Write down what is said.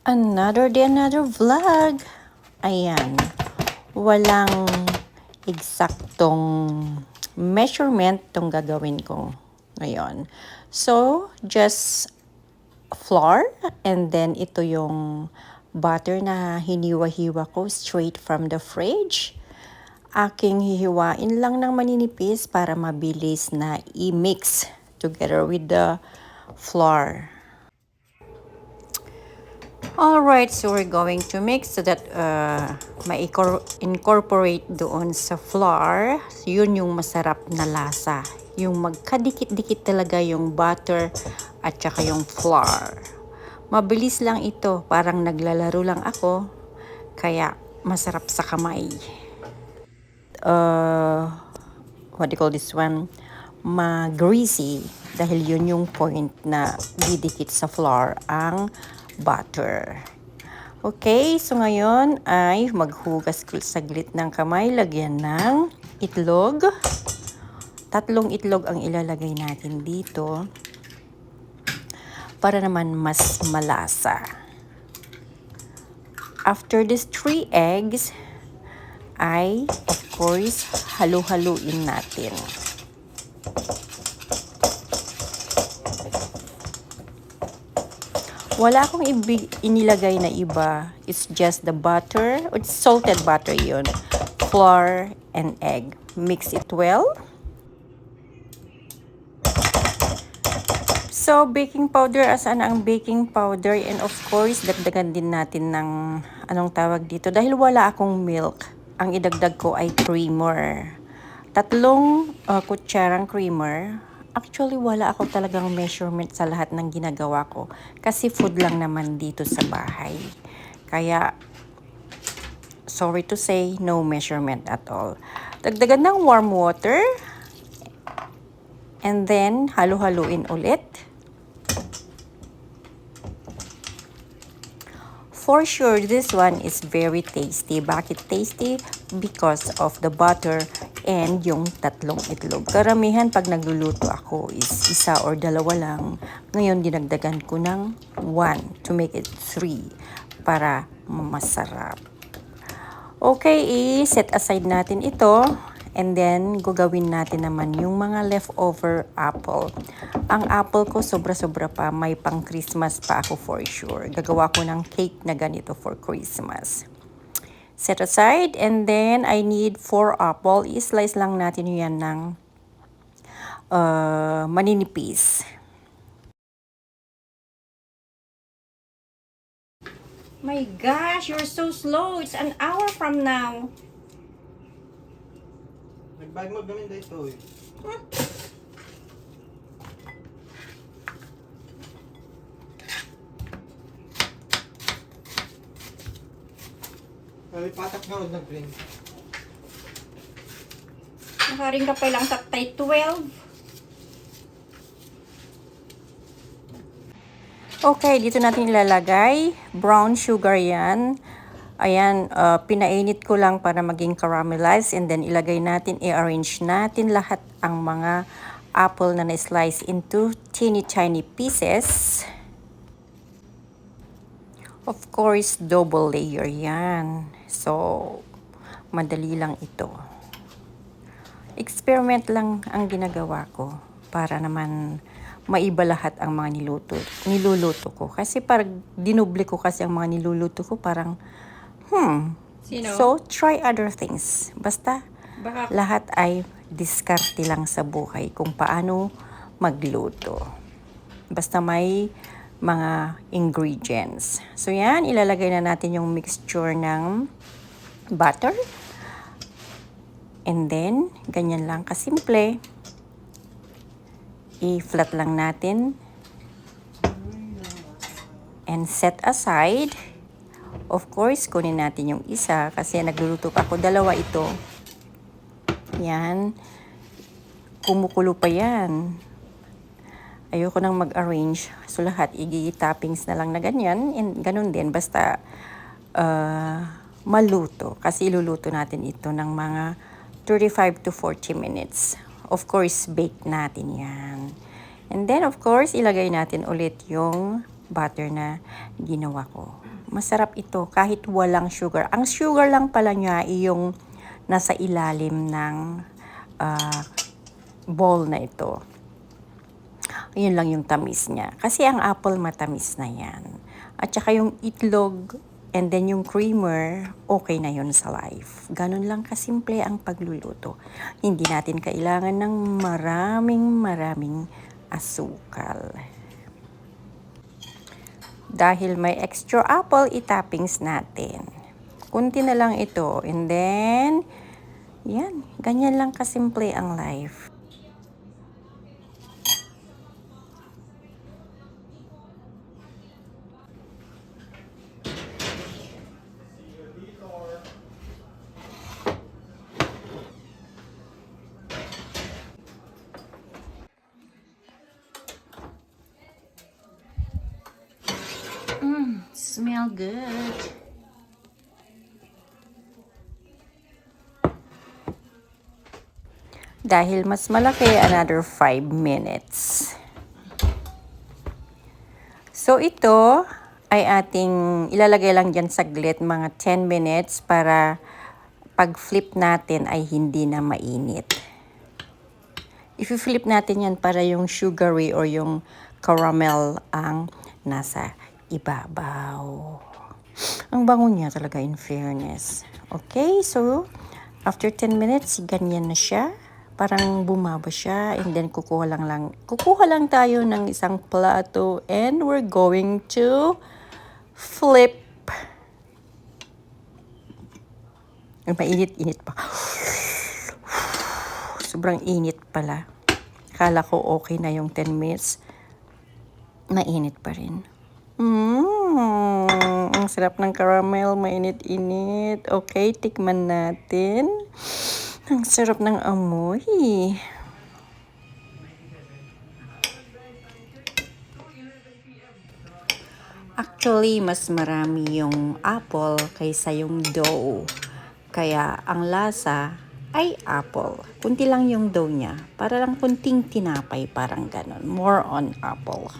Another day, another vlog. Ayan. Walang eksaktong measurement tong gagawin ko ngayon. So, just flour and then ito yung butter na hiniwa-hiwa ko straight from the fridge. Aking hihiwain lang ng maninipis para mabilis na i-mix together with the flour. Alright, so we're going to mix so that ma-incorporate doon sa flour. Yun yung masarap na lasa. Yung magkadikit-dikit talaga yung butter at saka yung flour. Mabilis lang ito, parang naglalaro lang ako. Kaya masarap sa kamay. What do you call this one? Ma-greasy. Dahil yun yung point na didikit sa flour ang butter. Okay, so ngayon ay maghugas saglit ng kamay. Lagyan ng itlog. 3 itlog ang ilalagay natin dito para naman mas malasa. After this 3 eggs, ay of course halu-haluin natin. Wala akong inilagay na iba. It's just the butter. It's salted butter yun. Flour and egg. Mix it well. So, baking powder. Asan ang baking powder? And of course, dagdagan din natin ng anong tawag dito. Dahil wala akong milk, ang idagdag ko ay creamer. 3 kutsarang creamer. Actually, wala ako talagang measurement sa lahat ng ginagawa ko. Kasi food lang naman dito sa bahay. Kaya, sorry to say, no measurement at all. Dagdagan ng warm water. And then, halu-haluin ulit. For sure, this one is very tasty. Bakit tasty? Because of the butter and yung 3 itlog. Karamihan pag nagluluto ako is 1 or 2 lang. Ngayon, dinagdagan ko ng 1 to make it 3 para masarap. Okay, i-set aside natin ito. And then, gagawin natin naman yung mga leftover apple. Ang apple ko, sobra-sobra pa. May pang Christmas pa ako for sure. Gagawa ko ng cake na ganito for Christmas. Set aside. And then, I need 4 apple. I-slice lang natin yan ng maninipis. My gosh, you're so slow. It's an hour from now. Nagbag mo gamin dito eh. Patak nga huwag ng green. Nakaring ka pa lang sa 12. Okay, dito natin ilalagay. Brown sugar yan. Ayan, pinainit ko lang para maging caramelized. And then ilagay natin, i-arrange natin lahat ang mga apple na na-slice into teeny-tiny pieces. Of course, double layer yan. So, madali lang ito. Experiment lang ang ginagawa ko para naman maiba lahat ang mga niluluto ko. Kasi parang dinuble ko kasi ang mga niluluto ko parang So, try other things. Basta, lahat ay diskarte lang sa buhay kung paano magluto. Basta may mga ingredients. So, yan. Ilalagay na natin yung mixture ng butter. And then, ganyan lang kasimple. I-flat lang natin. And set aside. Of course, kunin natin yung isa kasi nagluluto pa ako. 2 ito. Yan. Kumukulo pa yan. Ayoko nang mag-arrange. So, lahat i-toppings na lang na ganyan. And ganun din. Basta maluto. Kasi iluluto natin ito ng mga 35 to 40 minutes. Of course, bake natin yan. And then, of course, ilagay natin ulit yung butter na ginawa ko. Masarap ito kahit walang sugar. Ang sugar lang pala niya ay yung nasa ilalim ng bowl na ito. Yun lang yung tamis niya. Kasi ang apple matamis na yan. At saka yung itlog and then yung creamer, okay na yun sa life. Ganun lang kasimple ang pagluluto. Hindi natin kailangan ng maraming asukal. Dahil may extra apple, itoppings natin. Kunti na lang ito. And then, yan. Ganyan lang kasimple ang life. Smell good. Dahil mas malaki, another 5 minutes. So ito ay ating ilalagay lang dyan saglit, mga 10 minutes para pag flip natin ay hindi na mainit. I-flip natin yan para yung sugary or yung caramel ang nasa ibabaw. Ang bango niya talaga, in fairness. Okay, so after 10 minutes, ganyan na siya. Parang bumaba siya, and then kukuha lang tayo ng isang plato, and we're going to flip. Mainit-init pa. Sobrang init pala. Akala ko okay na yung 10 minutes. Mainit pa rin. Ang sarap ng caramel, mainit-init. Okay, tikman natin. Ang sarap ng amoy. Actually, mas marami yung apple kaysa yung dough. Kaya ang lasa ay apple. Kunti lang yung dough niya. Para lang kunting tinapay, parang ganon. More on apple.